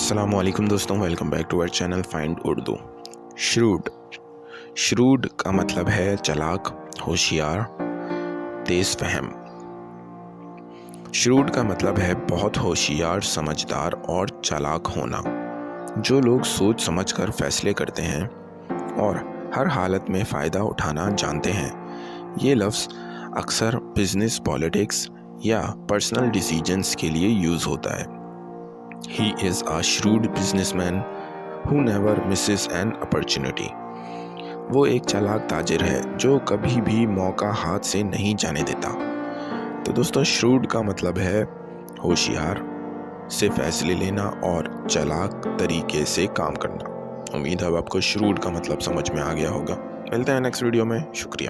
السلام علیکم دوستوں، ویلکم بیک ٹو اور چینل فائنڈ اردو۔ شروڈ کا مطلب ہے چلاک، ہوشیار، تیز فہم۔ شروڈ کا مطلب ہے بہت ہوشیار، سمجھدار اور چالاک ہونا، جو لوگ سوچ سمجھ کر فیصلے کرتے ہیں اور ہر حالت میں فائدہ اٹھانا جانتے ہیں۔ یہ لفظ اکثر بزنس، پالیٹکس یا پرسنل ڈیسیجنز کے لیے یوز ہوتا ہے۔ He is a shrewd businessman who never misses an opportunity۔ وہ ایک چالاک تاجر ہے جو کبھی بھی موقع ہاتھ سے نہیں جانے دیتا۔ تو دوستوں، شروڈ کا مطلب ہے ہوشیار سے فیصلے لینا اور چالاک طریقے سے کام کرنا۔ امید ہے آپ کو شروڈ کا مطلب سمجھ میں آ گیا ہوگا۔ ملتے ہیں نیکسٹ ویڈیو میں، شکریہ۔